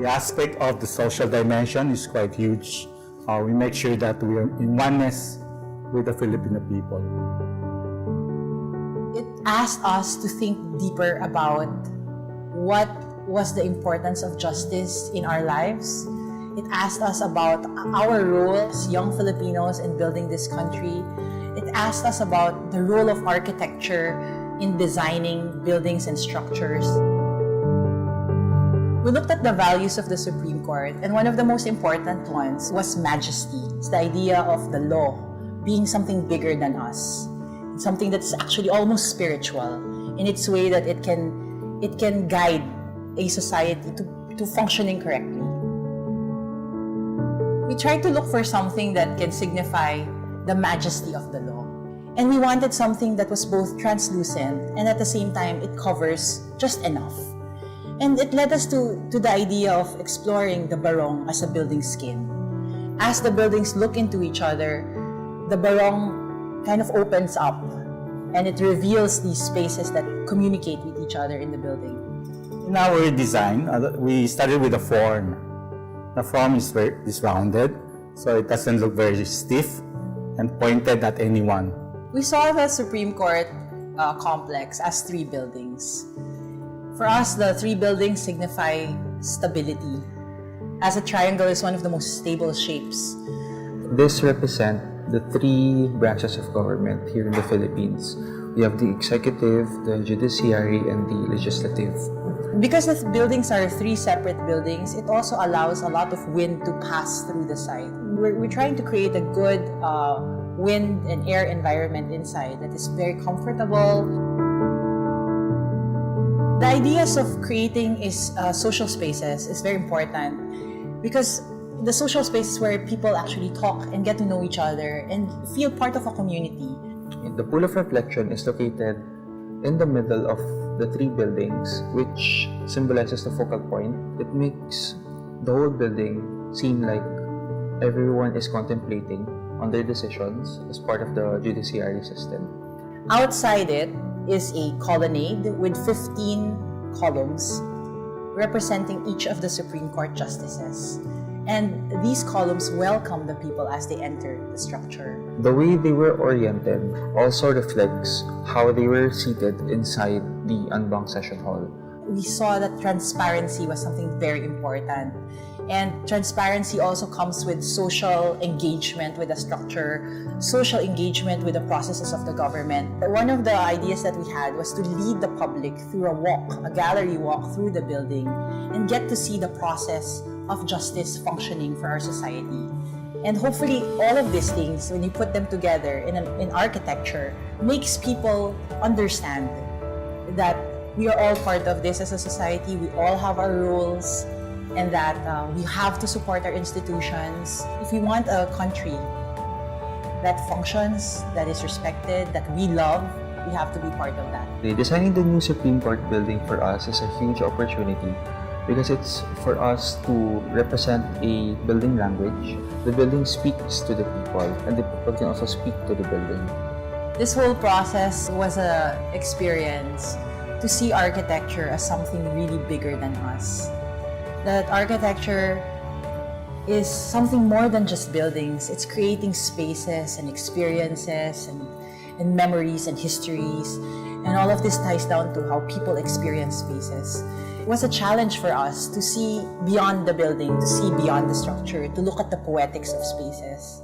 The aspect of the social dimension is quite huge. We make sure that we are in oneness with the Filipino people. It asked us to think deeper about what was the importance of justice in our lives. It asked us about our role as young Filipinos in building this country. It asked us about the role of architecture in designing buildings and structures. We looked at the values of the Supreme Court, and one of the most important ones was majesty. It's the idea of the law being something bigger than us. It's something that's actually almost spiritual in its way that it can guide a society to functioning correctly. We tried to look for something that can signify the majesty of the law. And we wanted something that was both translucent and at the same time it covers just enough. And it led us to the idea of exploring the barong as a building skin. As the buildings look into each other, the barong kind of opens up and it reveals these spaces that communicate with each other in the building. In our design, we started with a form. The form is rounded, so it doesn't look very stiff and pointed at anyone. We saw the Supreme Court complex as 3 buildings. For us, the 3 buildings signify stability, as a triangle is one of the most stable shapes. This represents the 3 branches of government here in the Philippines. We have the executive, the judiciary, and the legislative. Because the buildings are 3 separate buildings, it also allows a lot of wind to pass through the site. We're trying to create a good wind and air environment inside that is very comfortable. The ideas of creating social spaces is very important because the social spaces where people actually talk and get to know each other and feel part of a community. The pool of reflection is located in the middle of the 3 buildings, which symbolizes the focal point. It makes the whole building seem like everyone is contemplating on their decisions as part of the judiciary system. Outside it is a colonnade with 15 columns representing each of the Supreme Court justices. And these columns welcome the people as they enter the structure. The way they were oriented also reflects how they were seated inside the Anbang Session Hall. We saw that transparency was something very important. And transparency also comes with social engagement with the structure, social engagement with the processes of the government. One of the ideas that we had was to lead the public through a gallery walk through the building, and get to see the process of justice functioning for our society. And hopefully all of these things, when you put them together in architecture, makes people understand that we are all part of this as a society, we all have our rules, and that we have to support our institutions. If we want a country that functions, that is respected, that we love, we have to be part of that. Designing the new Supreme Court building for us is a huge opportunity because it's for us to represent a building language. The building speaks to the people, and the people can also speak to the building. This whole process was an experience to see architecture as something really bigger than us. That architecture is something more than just buildings. It's creating spaces and experiences and memories and histories. And all of this ties down to how people experience spaces. It was a challenge for us to see beyond the building, to see beyond the structure, to look at the poetics of spaces.